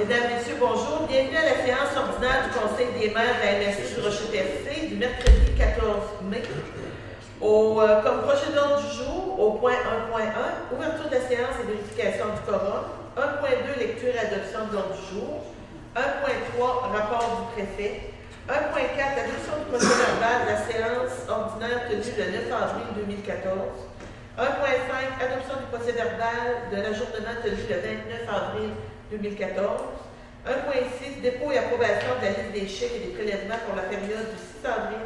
Mesdames, Messieurs, bonjour. Bienvenue à la séance ordinaire du Conseil des maires de la MRC du Rocher-Percé du mercredi 14 mai. Comme projet d'ordre du jour, au point 1.1, ouverture de la séance et vérification du quorum. 1.2, lecture et adoption de l'ordre du jour. 1.3, rapport du préfet. 1.4, adoption du procès verbal de la séance ordinaire tenue le 9 avril 2014. 1.5, adoption du procès verbal de l'ajournement tenu le 29 avril 2014. 1.6, dépôt et approbation de la liste des chèques et des prélèvements pour la période du 6 avril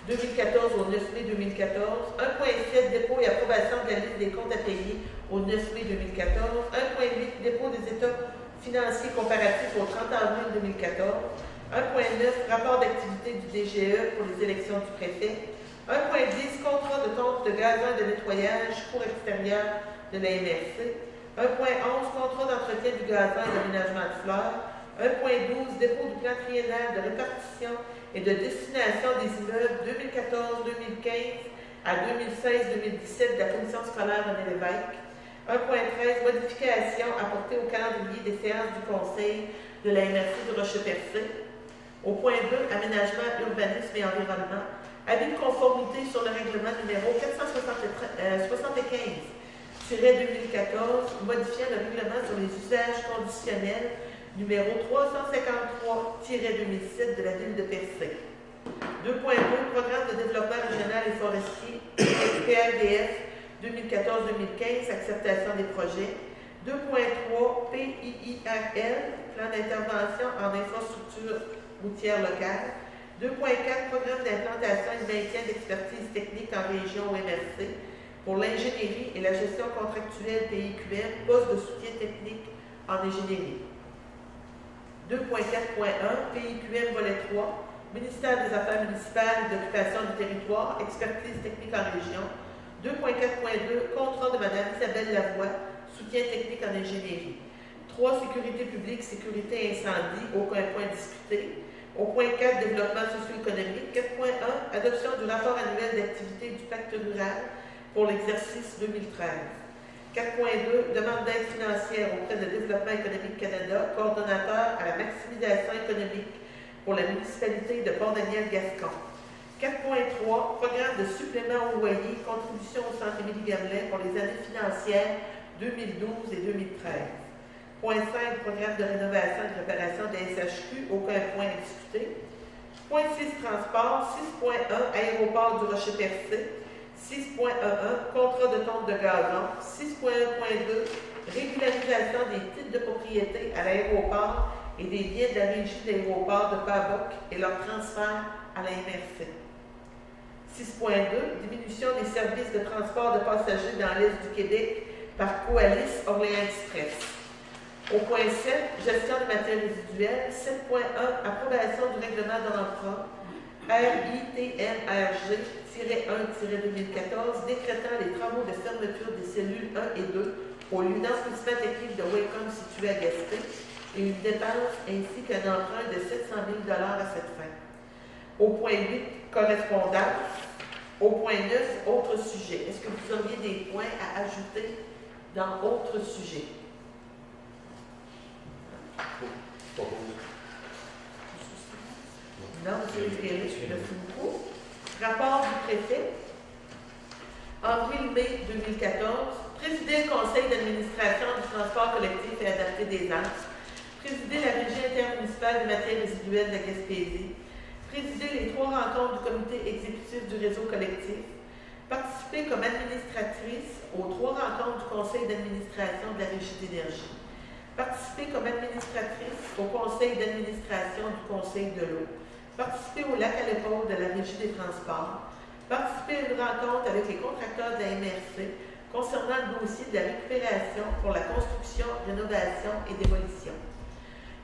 2014 au 9 mai 2014. 1.7, dépôt et approbation de la liste des comptes à payer au 9 mai 2014. 1.8, dépôt des états financiers comparatifs au 30 avril 2014. 1.9, rapport d'activité du DGE pour les élections du préfet. 1.10, contrat de tonte de gazon de nettoyage cour extérieur de la MRC. 1.11, contrat d'entretien du gazon et d'aménagement de fleurs. 1.12, dépôt du plan triennal de répartition et de destination des immeubles 2014-2015 à 2016-2017 de la commission scolaire René Lévesque. 1.13, modification apportée au calendrier des séances du Conseil de la MRC du Rocher-Percé. Au point 2, aménagement, urbanisme et environnement. Avis de conformité sur le règlement numéro 475-2014, modifiant le règlement sur les usages conditionnels numéro 353-2007 de la ville de Percé. 2.2, programme de développement régional et forestier, PRDF 2014-2015, acceptation des projets. 2.3, PIIRL, plan d'intervention en infrastructure routière locale. 2.4, programme d'implantation et de maintien d'expertise technique en région MRC pour l'ingénierie et la gestion contractuelle PIQM, poste de soutien technique en ingénierie. 2.4.1, PIQM volet 3, ministère des Affaires municipales et d'occupation du territoire, expertise technique en région. 2.4.2, contrat de Mme Isabelle Lavoie, soutien technique en ingénierie. 3, sécurité publique, sécurité incendie, aucun point discuté. Au point 4, développement socio-économique. 4.1, adoption du rapport annuel d'activité du pacte rural pour l'exercice 2013. 4.2, demande d'aide financière auprès de Développement économique Canada, coordonnateur à la maximisation économique pour la municipalité de Port-Daniel-Gascon. 4.3, programme de supplément au loyer, contribution au Centre Émilie-Gamelin pour les années financières 2012 et 2013. Point 5, programme de rénovation et de réparation des SHQ, aucun point à discuter. Point 6, transport. 6.1, aéroport du Rocher-Percé. 6.11, contrat de tonte de gazon. 6.1.2, régularisation des titres de propriété à l'aéroport et des biens de la régie d'aéroport de Pabok et leur transfert à la MRC. 6.2, diminution des services de transport de passagers dans l'Est du Québec par Coalis Orléans Express. Au point 7, gestion des matières résiduelles. 7.1, approbation du règlement de l'emprunt RITMRG-1-2014, décrétant les travaux de fermeture des cellules 1 et 2 au lieu d'enfouissement technique de Wacom situé à Gaspé et une dépense ainsi qu'un emprunt de 700 000 à cette fin. Au point 8, correspondance. Au point 9, autres sujets. Est-ce que vous auriez des points à ajouter dans autres sujets? Non, M. Lévesque, merci beaucoup. Rapport du préfet. Avril-mai 2014. Présider le conseil d'administration du transport collectif et adapté des Alpes. Présider la régie intermunicipale des matières résiduelles de Gaspésie. Présider les 3 rencontres du comité exécutif du réseau collectif. Participer comme administratrice aux 3 rencontres du conseil d'administration de la régie d'énergie. Participer comme administratrice au conseil d'administration du conseil de l'eau. Participer au lac à l'épaule de la régie des transports. Participer à une rencontre avec les contracteurs de la MRC concernant le dossier de la récupération pour la construction, rénovation et démolition.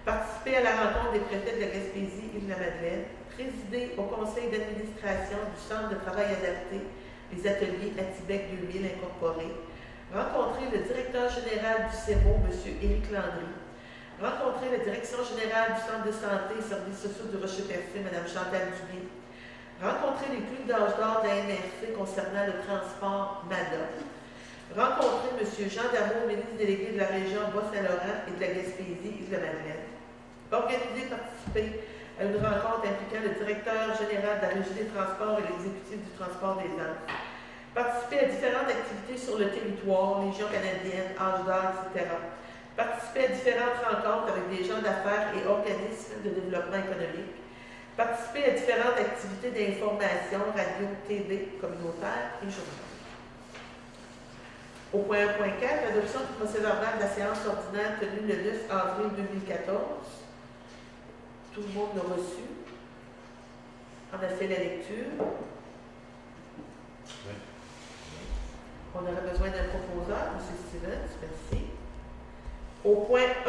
Participer à la rencontre des préfets de la Gaspésie et de la Madeleine. Présider au conseil d'administration du Centre de travail adapté, les ateliers Atibec 2000 incorporés. Rencontrer le directeur général du CEMO, M. Éric Landry. Rencontrer la direction générale du Centre de santé et services sociaux du Rocher-Percé, Mme Chantal Duguay. Rencontrer les clubs d'âge d'or de la MRC concernant le transport MADA. Rencontrer M. Jean Damour, ministre délégué de la région Bas-Saint-Laurent et de la Gaspésie et de la Madeleine. organiser et participer à une rencontre impliquant le directeur général de la Régie des transports et l'exécutif du transport des Anses. Participer à différentes activités sur le territoire, Légion canadienne, âge d'or, etc. Participer à différentes rencontres avec des gens d'affaires et organismes de développement économique. Participer à différentes activités d'information, radio, TV, communautaire et journal. Au point 1.4, l'adoption du procès-verbal de la séance ordinaire tenue le 9 avril 2014. Tout le monde l'a reçu. On a fait la lecture. Oui. On aurait besoin d'un proposeur, M. Stevens, merci. Au point 1.5,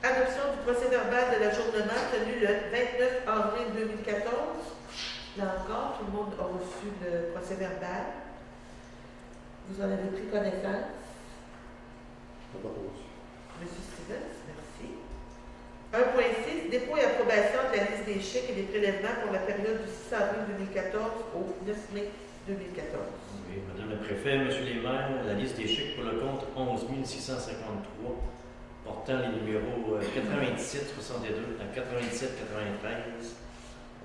adoption du procès-verbal de l'ajournement tenu le 29 avril 2014. Là encore, tout le monde a reçu le procès-verbal. Vous en avez pris connaissance. M. Stevens, merci. 1.6, dépôt et approbation de la liste des chèques et des prélèvements pour la période du 6 avril 2014 au 9 mai 2014. Oui, Madame le Préfet, Monsieur les maires, la liste des chèques pour le compte 11 653 portant les numéros 97 62 à 97 93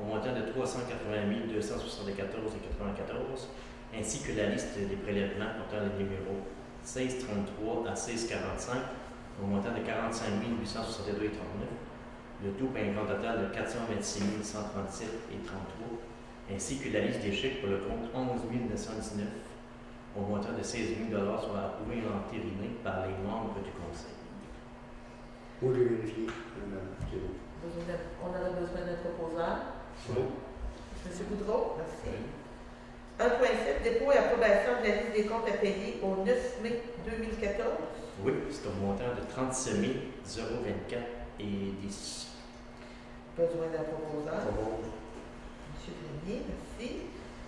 au montant de 380 274 et 94, ainsi que la liste des prélèvements portant les numéros 1633 à 1645 au montant de 45 862 et 39, le tout pour un grand total de 426 137 et 33, ainsi que la liste des chèques pour le compte 11 919 au montant de 16 000 soit approuvé et entériné par les membres du Conseil. Moi, je vais vérifier. On aurait besoin d'un proposeur. Oui. M. Boudreau, merci. 1.7, dépôt et approbation de la liste des comptes à payer au 9 mai 2014. Oui, c'est au montant de 37 024 et 10. Besoin d'un proposeur. M. Grenier, merci.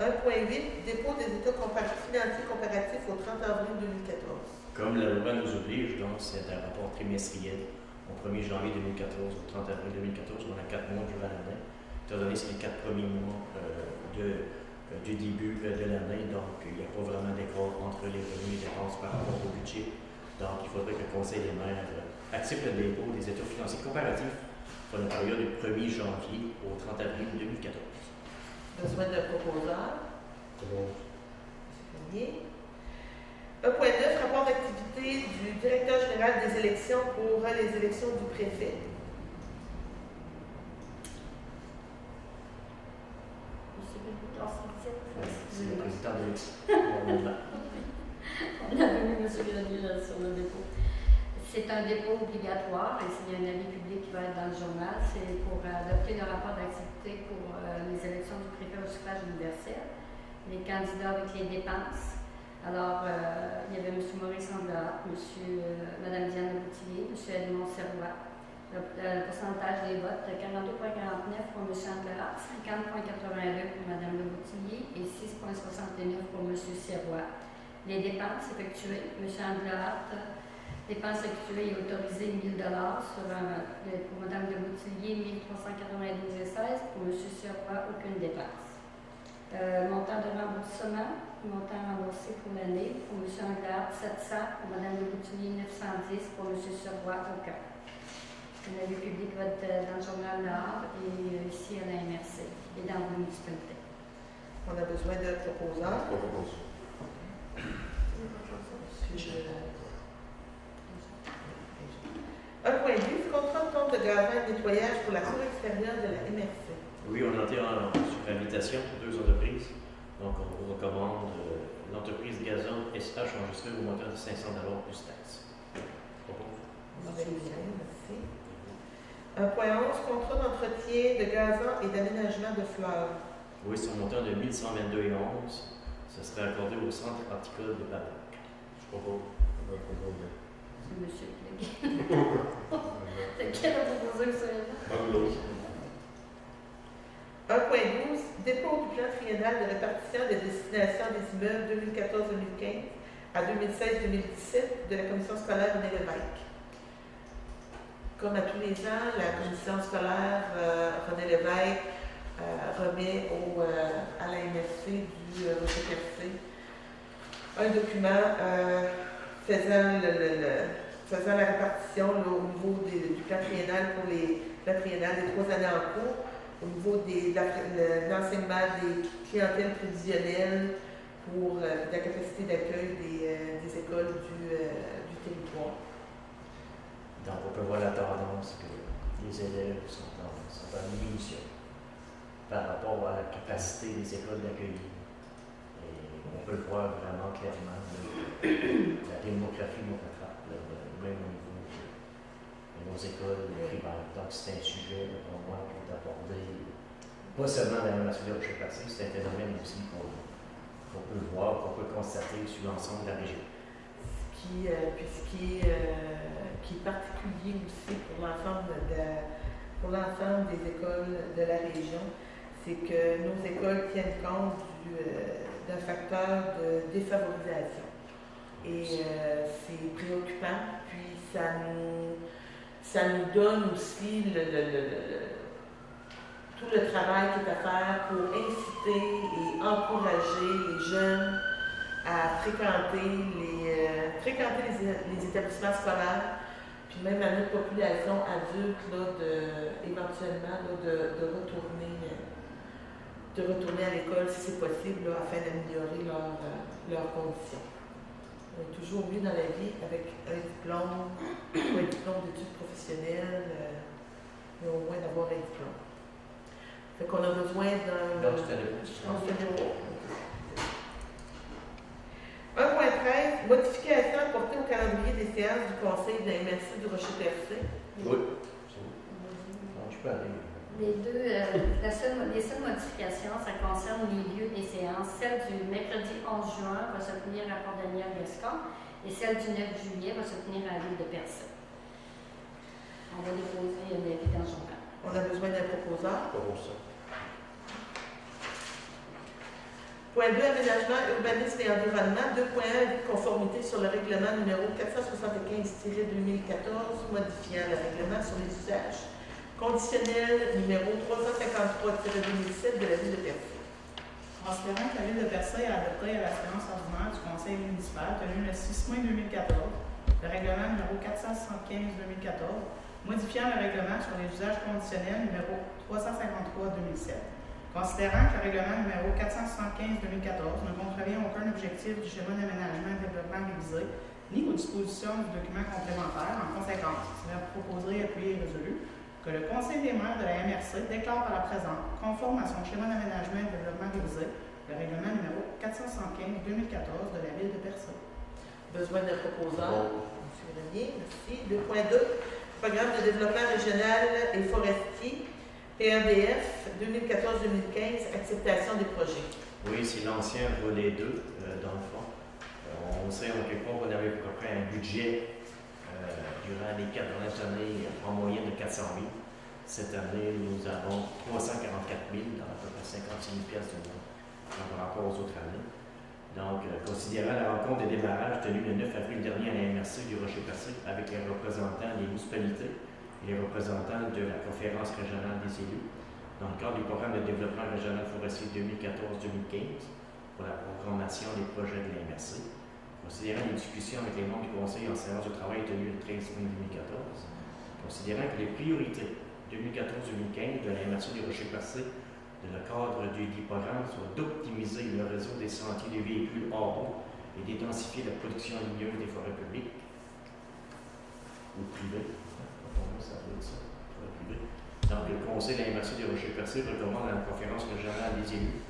1.8, dépôt des états financiers comparatifs au 30 avril 2014. Comme la loi nous oblige, donc c'est un rapport trimestriel au 1er janvier 2014 au 30 avril 2014, on a 4 mois durant l'année. Étant donné que c'est les 4 premiers mois du début de l'année, donc il n'y a pas vraiment d'écart entre les revenus et dépenses par rapport au budget. Donc il faudrait que le Conseil des maires accepte le dépôt des états financiers comparatifs pour la période du 1er janvier au 30 avril 2014. Besoin d'un proposeur. Bon. M. Grenier. 1.9, rapport d'activité du directeur général des élections pour les élections du préfet. C'est le président de l'élection. On a vu M. Grenier sur le dépôt. C'est un dépôt obligatoire et s'il y a un avis public qui va être dans le journal, c'est pour adopter le rapport d'activité pour les élections du préfet au suffrage universel, les candidats avec les dépenses. Alors, il y avait M. Maurice Anglade, Mme Diane Leboutillier, M. Edmond Serrois. Le pourcentage des votes, 42,49 pour M. Anglade, 50,82 pour Mme Leboutillier et 6,69 pour M. Serrois. Les dépenses effectuées, M. Anglade, dépenses effectuées et autorisées 1 000 pour Mme Leboutillier, 1 392,16 pour M. Serrois, aucune dépense. Montant de remboursement, montant remboursé pour l'année, pour M. Anglade, 700, pour Mme Leboutillier, 910, pour M. Serrois, aucun. L'avis public va être dans le journal Nord et ici à la MRC et dans vos municipalités. On a besoin d'un proposeur. Un point de vue, contrat de compte de gazage et nettoyage pour la cour extérieure de la MRC. Oui, on a été sur invitation pour 2 entreprises. Donc, on vous recommande l'entreprise Gazon SH enregistrée au montant de 500 $ plus taxes. Merci. 1.11, contrat d'entretien de gazon et d'aménagement de fleurs. Oui, c'est au montant de 1122,11 $. Ce serait accordé au centre horticole de Babac. Je propose. C'est M. Clegg. C'est quel a proposé ça? 1.12, dépôt du plan triennal de répartition des destinations des immeubles 2014-2015 à 2016-2017 de la commission scolaire René Lévesque. Comme à tous les ans, la commission scolaire René Lévesque remet à la MRC du RCTRC un document faisant faisant la répartition là, au niveau du plan triennal pour les plans triennal des 3 années en cours, au niveau de l'enseignement des clientèles prévisionnelles pour la capacité d'accueil des écoles du territoire. Donc, on peut voir la tendance que les élèves sont en diminution par rapport à la capacité des écoles d'accueillir. Et on peut le voir vraiment clairement, la démographie nous rattrape, même au niveau de nos écoles primaires. Donc, c'est un sujet pour moi qui est abordé, pas seulement dans la matière de recherche, c'est un phénomène aussi qu'on peut voir, qu'on peut constater sur l'ensemble de la région. Qui est particulier aussi pour l'ensemble des écoles de la région, c'est que nos écoles tiennent compte d'un facteur de défavorisation. Et c'est préoccupant, puis ça nous donne aussi tout le travail qui est à faire pour inciter et encourager les jeunes à fréquenter les établissements scolaires, puis même à notre population adulte, là, éventuellement là, de retourner à l'école si c'est possible, là, afin d'améliorer leurs conditions. On est toujours mieux dans la vie avec un diplôme ou un diplôme d'études professionnelles, mais au moins d'avoir un diplôme. Fait qu'on a besoin d'un... Donc, c'est à 1.13, modification apportée au calendrier des séances du Conseil de la MRC du Rocher-Percé. Oui. Donc, je peux aller. Les seules modifications, ça concerne les lieux des séances. Celle du mercredi 11 juin va se tenir à Port-Daniel-Gascon et celle du 9 juillet va se tenir à la ville de Percé. On va déposer un avis dans le journal. On a besoin d'un proposeur. Pas pour ça. Point 2, aménagement, urbanisme et environnement. 2.1, conformité sur le règlement numéro 475-2014, modifiant le règlement sur les usages conditionnels numéro 353-2007 de la ville de Percé. Considérant que la ville de Percé a adopté à la séance ordinaire du conseil municipal tenue le 6 mai 2014 le règlement numéro 475-2014, modifiant le règlement sur les usages conditionnels numéro 353-2007. Considérant que le règlement numéro 475-2014 ne contrevient aucun objectif du schéma d'aménagement et de développement révisé, ni aux dispositions du document complémentaire, en conséquence, il est proposé, appuyé et résolu que le Conseil des maires de la MRC déclare par la présente, conforme à son schéma d'aménagement et de développement révisé, le règlement numéro 475-2014 de la ville de Percé. Besoin d'un proposeur. M. Renier, merci. 2.2, programme de développement régional et forestier. PRDF 2014-2015, acceptation des projets. Oui, c'est l'ancien volet 2, dans le fond. On sait en quelque part qu'on avait à peu près un budget durant les 4 dernières années en moyenne de 400 000. Cette année, nous avons 344 000, dans à peu près 56 000 piastres de moins par rapport aux autres années. Donc, considérant la rencontre de démarrage tenue le 9 avril dernier à la MRC du Rocher-Percé avec les représentants des municipalités et les représentants de la conférence régionale des élus, dans le cadre du programme de développement régional forestier 2014-2015 pour la programmation des projets de la MRC. Considérant les discussions avec les membres du Conseil en séance de travail tenue le 13 mai 2014, considérant que les priorités 2014-2015 de la MRC du Rocher-Percé dans le cadre du programme soit d'optimiser le réseau des sentiers de véhicules hors route et d'intensifier la production ligneuse des forêts publiques ou privées. Donc, le Conseil de la MRC du Rocher-Percé recommande à la conférence régionale des élus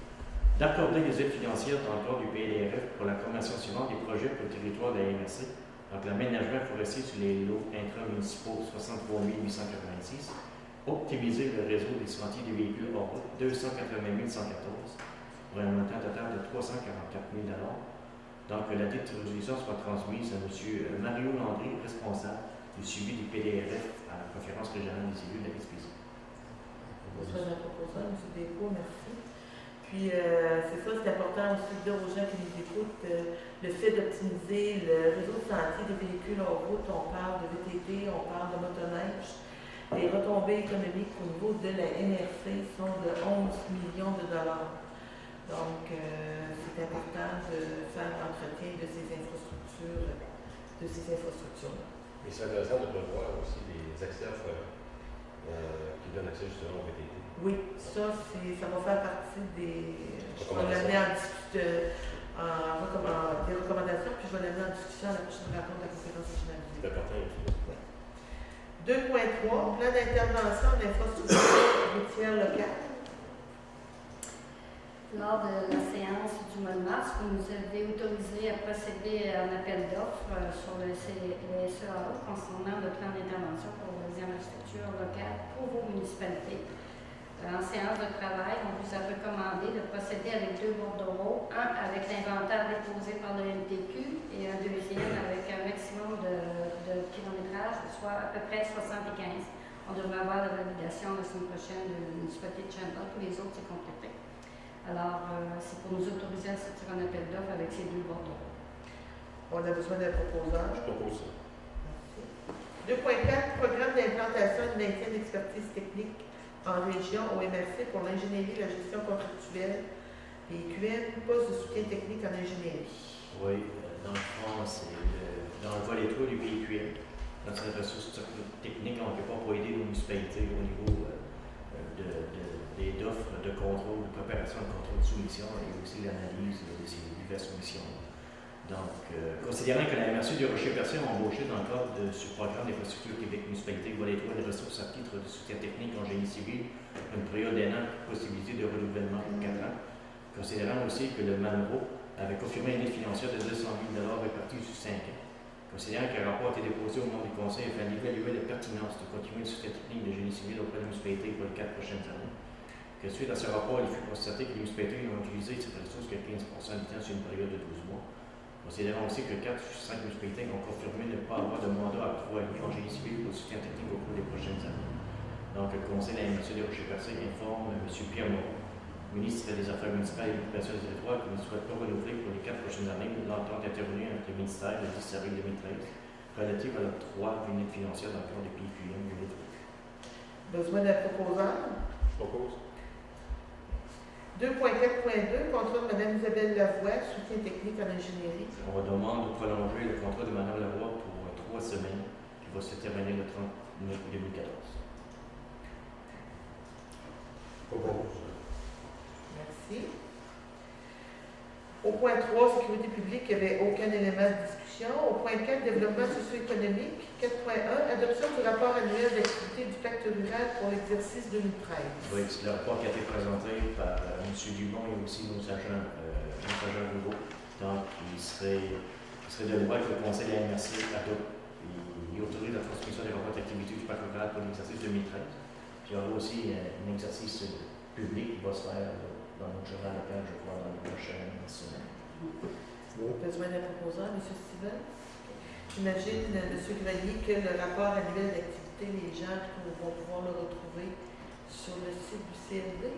d'accorder des aides financières dans le cadre du PDRF pour la formation suivante des projets pour le territoire de la MRC. Donc, l'aménagement forestier sur les lots intramunicipaux 63 886, optimiser le réseau des sentiers des véhicules hors route 280 114 pour un montant total de 344 000 $. Donc, la dite résolution soit transmise à M. Mario Landry, responsable du suivi du PDRF à la conférence régionale des élus de la Gaspésie. Besoin d'un proposeur, M. Descaux, merci. Puis, c'est ça, c'est important aussi de dire aux gens qui nous écoutent le fait d'optimiser le réseau de sentiers des véhicules en route. On parle de VTT, on parle de motoneige. Les retombées économiques au niveau de la MRC sont de 11 millions de dollars. Donc, c'est important de faire l'entretien de ces infrastructures. Et c'est intéressant de prévoir aussi des accès offrants qui donnent accès justement au VTT. Oui, ça va faire partie des. Je vais l'amener en des recommandations, puis je vais l'amener en discussion à la prochaine rencontre de la conférence régionale. C'est important aussi. 2.3, plan d'intervention d'infrastructures routières locales. Lors de la séance du mois de mars, vous nous avez autorisé à procéder à un appel d'offres sur le SEAE concernant le plan d'intervention pour les infrastructures locales pour vos municipalités. En séance de travail, on vous a recommandé de procéder avec 2 bordereaux, un avec l'inventaire déposé par le MTQ et un deuxième avec un maximum de kilométrage, soit à peu près 75. On devrait avoir la validation la semaine prochaine de la municipalité de Champlain. Tous les autres, c'est complété. Alors, c'est pour nous autoriser à sortir un appel d'offres avec ces 2 bordereaux. On a besoin d'un proposeur. Je propose ça. Merci. 2.4, programme d'implantation et de maintien d'expertise technique en région au MRC pour l'ingénierie et la gestion contractuelle et QM, poste de soutien technique en ingénierie. Oui, dans le fond, c'est dans le volet 3 du PQM. Dans cette ressource technique, on ne peut pas aider les municipalités au niveau d'offres de contrôle, de préparation de contrôle de soumission et aussi l'analyse de ces diverses soumissions. Donc, considérant que la MRC du Rocher-Percé a embauché dans le cadre de ce programme d'infrastructure Québec Municipalité volet 3 des ressources à titre de soutien technique en génie civil, une période d'1 an, possibilité de renouvellement pour 4 ans. Considérant aussi que le MANRO avait confirmé une aide financière de 200 000 répartie sur 5 ans. Considérant qu'un rapport a été déposé au nom du Conseil afin d'évaluer la pertinence de continuer le soutien technique de génie civil auprès des municipalités pour les 4 prochaines années. Que suite à ce rapport, il fut constaté que les municipalités ont utilisé cette ressource que 15% du temps sur une période de 12 mois. Considérant aussi que 4 sur 5 municipalités ont confirmé ne pas avoir de mandat octroyé en génie civil pour le soutien technique au cours des prochaines années. Donc, le Conseil de la MRC de Rocher-Percé informe M. Pierre Moreau, ministre des Affaires municipales et de l'Occupation des territoires, qu'il ne souhaite pas renouveler pour les 4 prochaines années l'entente intervenue entre le ministère le 10 avril 2013 relative à l'octroi d'une aide financière dans le cadre du PQM du Létro. Besoin d'un proposeur. Je propose. 2.4.2, contrat de Mme Isabelle Lavoie, soutien technique en ingénierie. On demande de prolonger le contrat de Mme Lavoie pour 3 semaines, qui va se terminer le 30 mai 2014. Propose. Merci. Au point 3, sécurité publique, il n'y avait aucun élément de discussion. Au point 4, développement socio-économique. 4.1, adoption du rapport annuel d'activité du pacte rural pour l'exercice 2013. Oui, c'est le rapport qui a été présenté par M. Dumont et aussi nos agents ruraux. Donc, il serait de loi que le Conseil de la MRC adopte et autorise la transmission des rapports d'activité du pacte rural pour l'exercice 2013. Puis il y aura aussi un exercice public qui va se faire dans notre journal local, je crois, dans les prochaines semaines. Besoin d'un proposeur, M. Stevens. J'imagine, M. Grenier, que le rapport annuel d'activité, les gens vont pouvoir le retrouver sur le site du CLD.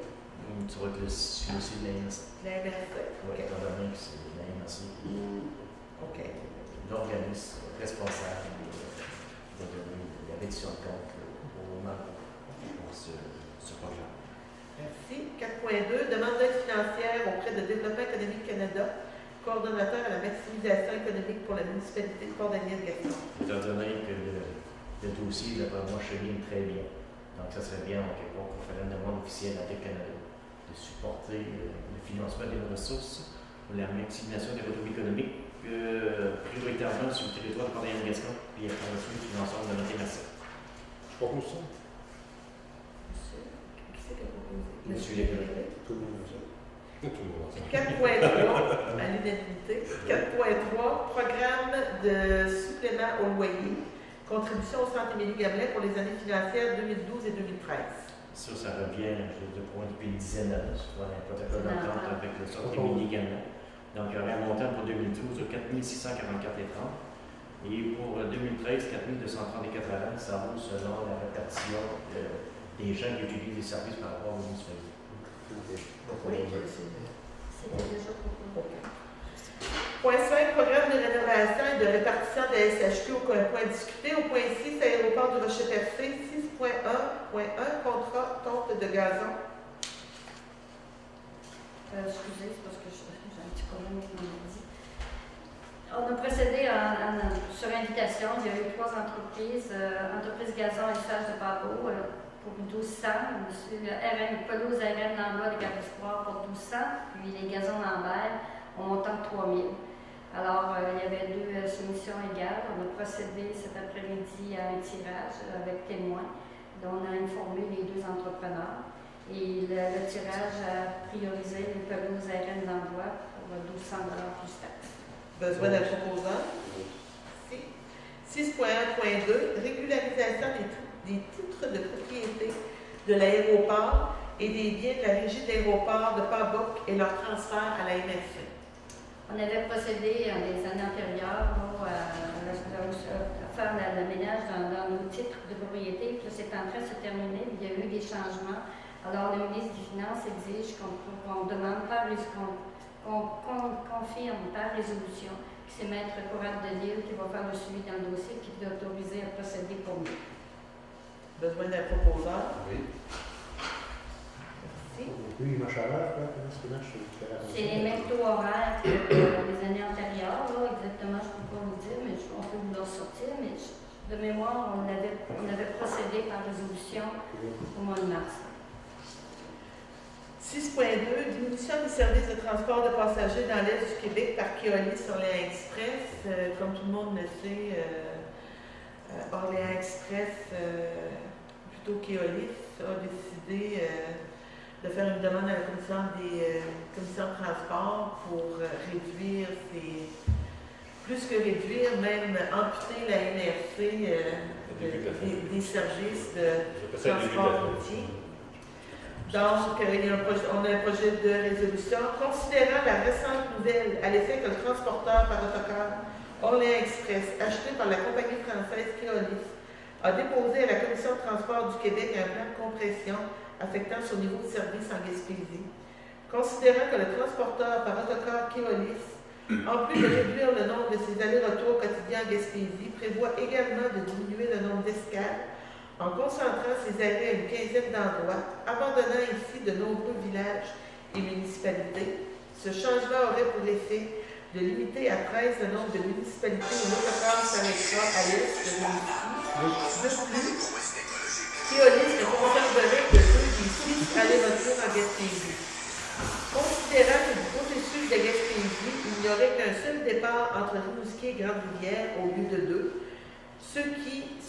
Tu vois que c'est aussi de la MRC. La MRC. Oui, étant donné que c'est la MRC qui est l'organisme responsable de donner la reddition de compte au moment pour ce programme. Merci. 4.2, demande d'aide financière auprès de Développement économique Canada, coordonnateur à la maximisation économique pour la municipalité de Port-Daniel-Gaston. Étant donné que le dossier, d'après moi, chemine très bien. Donc, ça serait bien, en quelque part, qu'on ferait une demande officielle à Canada de supporter le financement des ressources pour la maximisation des retours économiques, prioritairement sur le territoire de Port-Daniel-Gaston, puis par la suite, l'ensemble de notre MRC. Je propose ça. Qui c'est qui a proposé? Monsieur Lévesque. Tout le monde a ça. Tout le monde a ça. 4.3, à l'unanimité. 4.3, programme de supplément au loyer, contribution au Centre Émilie-Gamelin pour les années financières 2012 et 2013. Ça revient, je le point depuis une dizaine d'années, sur un protocole d'entente avec le Centre Émilie-Gamelin. Donc, il y aurait un montant pour 2012 de 4 644,30 et pour 2013, 4 234,40. Ça vaut selon la répartition des gens qui utilisent les services par rapport aux municipalités. Oui, C'était déjà proposé. Point 5, programme de rénovation et de répartition de la SHQ au point discuté. Au point 6, aéroport du Rocher-Percé. 6.1.1, contrat tonte de gazon. Excusez, c'est parce que j'ai un petit problème avec mon ordi. On a procédé sur invitation. Il y a eu 3 entreprises. Entreprise Gazon et Sage de Pabot pour 1200. Monsieur RN, Pelouse RN Lambert de Cap-Espoir pour 1200. Puis les Gazons Lambert au montant de 3000. Alors, il y avait 2 soumissions égales. On a procédé cet après-midi à un tirage avec témoins, dont on a informé les 2 entrepreneurs. Et le tirage a priorisé les pelouses RN d'Envoi pour 1200 $ plus taxes. Besoin d'un proposant? 6.1.2, régularisation des titres de propriété de l'aéroport et des biens de la régie d'aéroport de Pabot et leur transfert à la MRC. On avait procédé les années antérieures à faire le ménage dans nos titres de propriété. Puis c'est en train de se terminer. Il y a eu des changements. Alors, le ministre des Finances exige qu'on demande qu'on confirme par résolution que c'est Maître Courant de Lille qui va faire le suivi dans le dossier qui est autorisé à procéder pour nous. Besoin d'un proposeur? Oui. Merci. Oui, ma chaleur, comment est-ce que marche? C'est les mêmes taux horaires que les années antérieures. Là, exactement, je ne peux pas vous dire, mais on peut vous leur sortir. Mais de mémoire, on avait procédé par résolution au mois de mars. 6.2, diminution des services de transport de passagers dans l'Est du Québec par Keolis Orléans Express. Comme tout le monde le sait, Orléans Express, plutôt Keolis, a décidé de faire une demande à la commission de transport pour réduire plus que réduire, même amputer la NRC des services de transport routier. Donc, on a un projet de résolution considérant la récente nouvelle à l'effet que le transporteur par autocar Orléans Express, acheté par la compagnie française Keolis, a déposé à la Commission de transport du Québec un plan de compression affectant son niveau de service en Gaspésie. Considérant que le transporteur par autocar Keolis, en plus de réduire le nombre de ses allers-retours quotidiens en Gaspésie, prévoit également de diminuer le nombre d'escales en concentrant ses arrêts à une quinzaine d'endroits, abandonnant ainsi de nombreux villages et municipalités. Ce changement aurait pour effet de limiter à 13 le nombre de municipalités où l'autocar s'arrêtera à l'est de l'Unicie. De plus, Keolis ne conserverait que 2 des 6 allers-retours en Gaspésie. Considérant que du processus de Gaspésie, il n'y aurait qu'un seul départ entre Rimouski et Grande-Rivière au lieu de 2, ce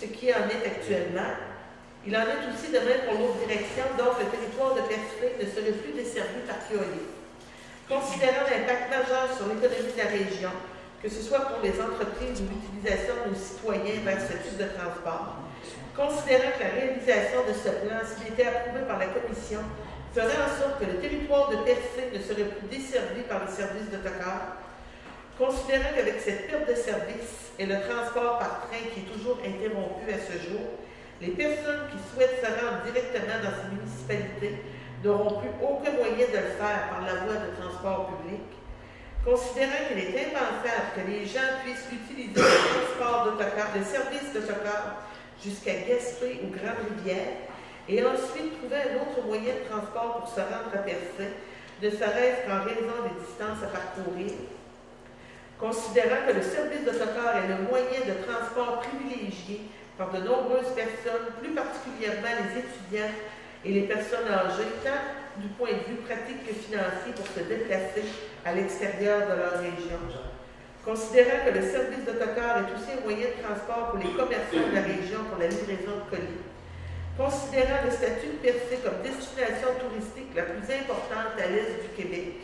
qui en est actuellement. Il en est aussi de même pour l'autre direction, donc le territoire de Percé ne serait plus desservi par Keolis. Considérant l'impact majeur sur l'économie de la région, que ce soit pour les entreprises ou l'utilisation de nos citoyens vers ce type de transport, considérant que la réalisation de ce plan, s'il était approuvé par la Commission, ferait en sorte que le territoire de Percé ne serait plus desservi par les services d'autocar, considérant qu'avec cette perte de service et le transport par train qui est toujours interrompu à ce jour, les personnes qui souhaitent se rendre directement dans ces municipalités n'auront plus aucun moyen de le faire par la voie de transport public, considérant qu'il est impensable que les gens puissent utiliser le transport d'autocar, le service d'autocar jusqu'à Gaspé ou Grande-Rivière, et ensuite trouver un autre moyen de transport pour se rendre à Percé, ne serait-ce qu'en raison des distances à parcourir. Considérant que le service d'autocar est le moyen de transport privilégié par de nombreuses personnes, plus particulièrement les étudiants et les personnes âgées, tant du point de vue pratique que financier pour se déplacer à l'extérieur de leur région. Considérant que le service d'autocar est aussi un moyen de transport pour les commerçants de la région pour la livraison de colis. Considérant le statut de Percé comme destination touristique la plus importante à l'est du Québec.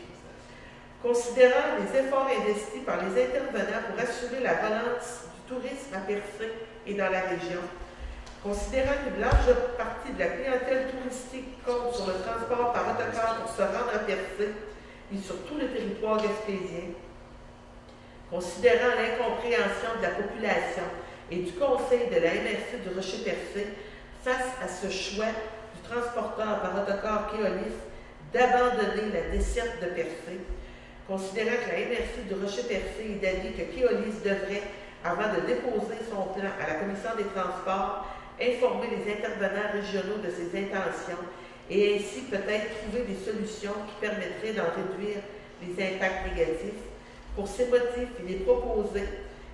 Considérant les efforts investis par les intervenants pour assurer la relance du tourisme à Percé et dans la région, considérant qu'une large partie de la clientèle touristique compte sur le transport par autocar pour se rendre à Percé et sur tout le territoire gaspésien, considérant l'incompréhension de la population et du conseil de la MRC du Rocher-Percé face à ce choix du transporteur par autocar Keolis d'abandonner la desserte de Percé, considérant que la MRC du Rocher-Percé est d'avis que Keolis devrait, avant de déposer son plan à la Commission des transports, informer les intervenants régionaux de ses intentions et ainsi peut-être trouver des solutions qui permettraient d'en réduire les impacts négatifs, Pour ces motifs, il est proposé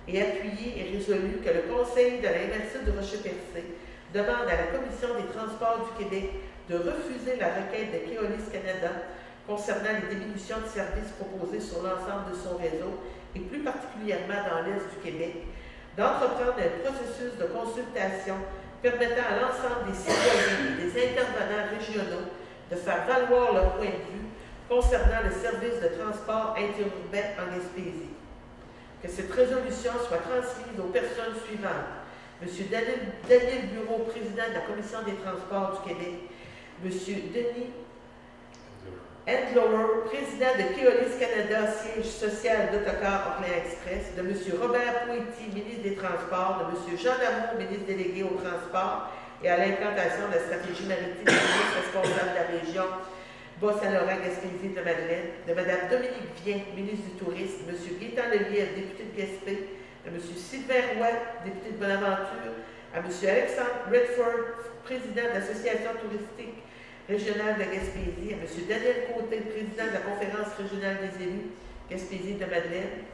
et appuyé et résolu que le Conseil de la MRC de Rocher-Percé demande à la Commission des Transports du Québec de refuser la requête de Keolis Canada concernant les diminutions de services proposées sur l'ensemble de son réseau et plus particulièrement dans l'Est du Québec, d'entreprendre un processus de consultation permettant à l'ensemble des citoyens et des intervenants régionaux de faire valoir leur point de vue concernant le service de transport interurbain en Gaspésie. Que cette résolution soit transmise aux personnes suivantes. M. Daniel Bureau, président de la Commission des Transports du Québec. M. Denis Endlower, président de Keolis Canada, siège social d'Autocar Orléans Express. De M. Robert Poitiers, ministre des Transports. De M. Jean Damour, ministre délégué au transport et à l'implantation de la stratégie maritime du ministre responsable de la région Bas-Saint-Laurent, Gaspésie de Madeleine, de Mme Dominique Vien, ministre du Tourisme, de M. Gaétan Lelièvre, député de Gaspé, de M. Sylvain Roy, député de Bonaventure, à M. Alexandre Redford, président de l'Association touristique régionale de Gaspésie, à M. Daniel Côté, président de la Conférence régionale des élus Gaspésie de Madeleine,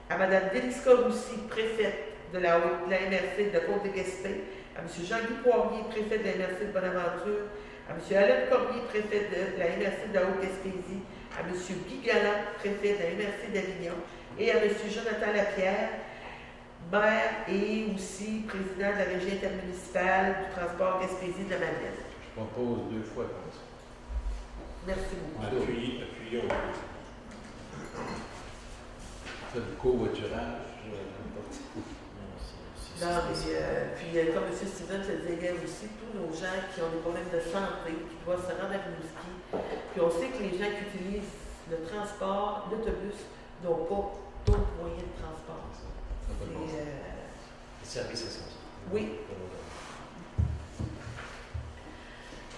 à Mme Déliska Roussy, préfète de la MRC de Côte-de-Gaspé, à M. Jean-Guy Poirier, préfet de la MRC de Bonaventure, à M. Alain Cormier, préfet de la MRC de la Haute-Gaspésie, à M. Guy Galland, préfet de la MRC d'Avignon, et à M. Jonathan Lapierre, maire et aussi président de la Régie intermunicipale du transport Gaspésie de la Madeleine. Je propose 2 fois comme ça. Merci beaucoup. Appuyons. Ça du covoiturage. Non, mais, puis comme M. Steven se disait aussi, tous nos gens qui ont des problèmes de santé, qui doivent se rendre à Rimouski, puis on sait que les gens qui utilisent le transport, l'autobus, n'ont pas d'autres moyens de transport. Les services essentiels. Oui.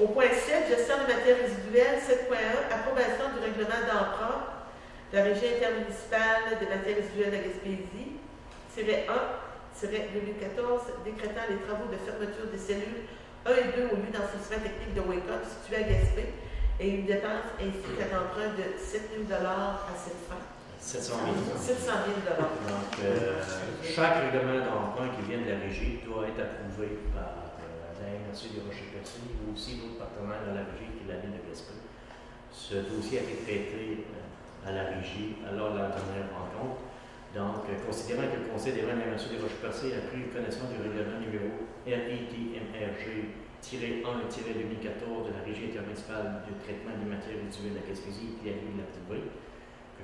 Au point 7, gestion de matières résiduelles, 7.1, approbation du règlement d'emprunt de la Régie intermunicipale des matières résiduelles de la Gaspésie, -1/2014, décrétant les travaux de fermeture des cellules 1 et 2 au lieu d'enfouissement technique de Wake-Up situé à Gaspé et une dépense ainsi qu'un emprunt de 7 000 à cette fin. 700 000. 700 000 Donc, chaque règlement d'emprunt qui vient de la régie doit être approuvé par la MRC de Rocher-Percé ou aussi d'autres partenaires de la régie qui est la ville de Gaspé. Ce dossier a été traité à la régie lors de la dernière rencontre. Donc, considérant que le Conseil des vins de la MRC de Rocher-Percé a pris connaissance du règlement numéro RIT-MRG-1-2014 de la Régie intermunicipale de traitement des matières résiduelles de la Gaspésie qui a eu l'approuvé, que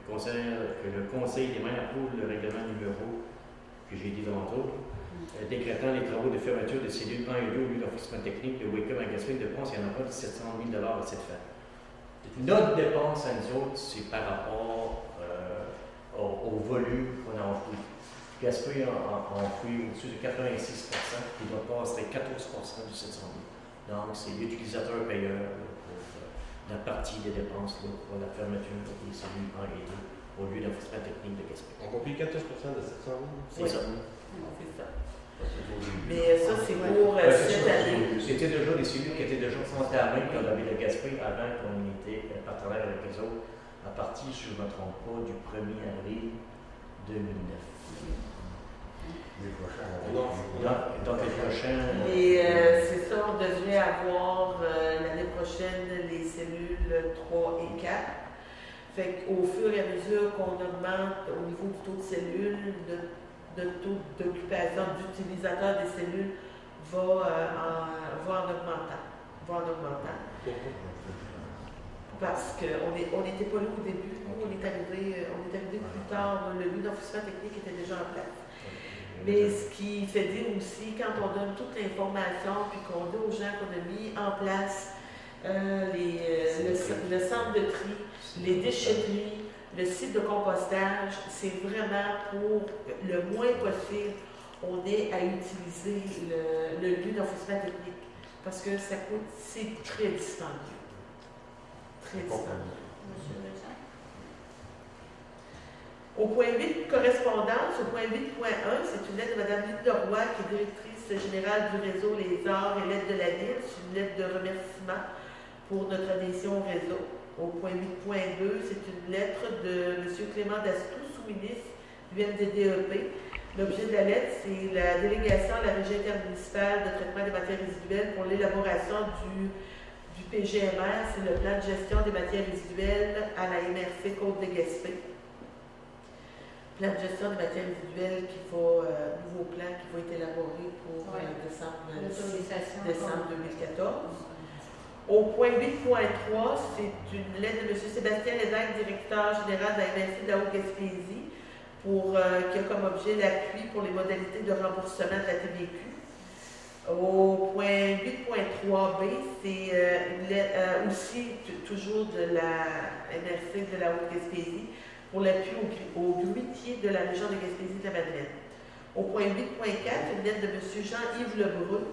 le Conseil des vins approuve le règlement numéro que j'ai dit tantôt, décrétant les travaux de fermeture des cellules 1 et 2 au lieu d'enfouissement technique de Wake-Up en Gaspé de Ponce, il y en a pas de 700 000 à cette fin. Notre dépense à nous autres, c'est par rapport au volume qu'on a enfoui. Gaspé a enfoui au-dessus de 86%, qui doit passer 14% du 700 000. Donc, c'est l'utilisateur payeur pour la partie des dépenses pour la fermeture des cellules 1 et 2 au lieu d'enfouissement technique de Gaspé. On compris 14% de 700 000? C'est ça. C'est ça. Mais ça, c'est pour cette année. C'était déjà des cellules qui étaient déjà entamées par la ville de Gaspé avant qu'on était partenaire avec les autres, à partir, si je ne me trompe pas, du 1er avril 2009. Les prochains. Donc les prochains. Et c'est ça, on devrait avoir l'année prochaine les cellules 3 et 4. Fait qu'au fur et à mesure qu'on augmente au niveau du taux de cellules, le taux d'occupation d'utilisateurs des cellules va en augmentant. Parce qu'on n'était pas là au début. Nous, on est arrivé plus tard. Le lieu d'enfouissement technique était déjà en place. Mais ce qui fait dire aussi, quand on donne toute l'information, puis qu'on dit aux gens qu'on a mis en place le centre de tri, les déchetteries, le site de compostage, c'est vraiment pour le moins possible, on ait à utiliser le lieu d'enfouissement technique. Parce que ça coûte, c'est très dispendieux. Très dispendieux. Monsieur Richard? Au point 8, correspondance, au point 8.1, c'est une lettre de Mme Linda Roy, qui est directrice générale du réseau Les Arts et Lettres de la Ville. C'est une lettre de remerciement pour notre adhésion au réseau. Au point 8.2, c'est une lettre de M. Clément Dastou, sous-ministre du MDDEP. L'objet de la lettre, c'est la délégation à la Régie intermunicipale de traitement des matières résiduelles pour l'élaboration du PGMR, c'est le plan de gestion des matières résiduelles à la MRC Côte-de-Gaspé. Plan de gestion des matières résiduelles nouveau plan qui va être élaboré pour décembre 2014. Au point 8.3, c'est une lettre de M. Sébastien Lévesque, directeur général de la MRC de la Haute-Gaspésie, qui a comme objet l'appui pour les modalités de remboursement de la TVQ. Au point 8.3b, c'est une lettre aussi toujours de la MRC de la Haute-Gaspésie pour l'appui aux grutiers de la région de Gaspésie-de-la-Madeleine. Au point 8.4, une lettre de M. Jean-Yves Lebrun,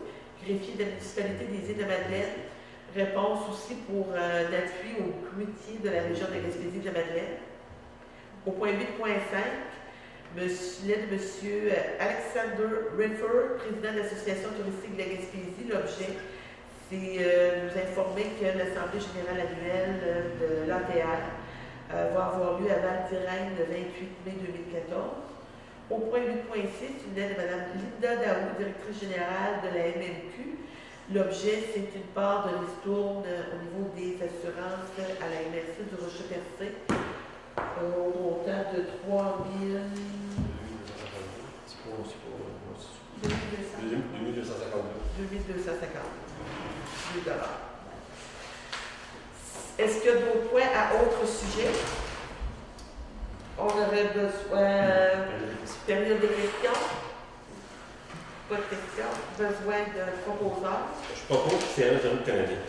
greffier de la municipalité des Îles-de-Madeleine. Réponse aussi pour l'appui aux grutiers de la région de Gaspésie-de-la-Madeleine. Au point 8.5, lettre de M. Alexander Riffer, président de l'Association touristique de la Gaspésie. L'objet, c'est nous informer que l'Assemblée générale annuelle de l'ATR va avoir lieu avant le Direct le 28 mai 2014. Au point 8.6, une lettre de Mme Linda Daou, directrice générale de la MMQ. L'objet, c'est une part de ristourne au niveau des assurances à la MRC du Rocher-Percé au montant de 3 000... 2252 $. Est-ce qu'il y a d'autres points à autre sujet? On aurait besoin période de questions. Pas de questions. Besoin de proposeurs. Je suis pas contre, c'est un canadien.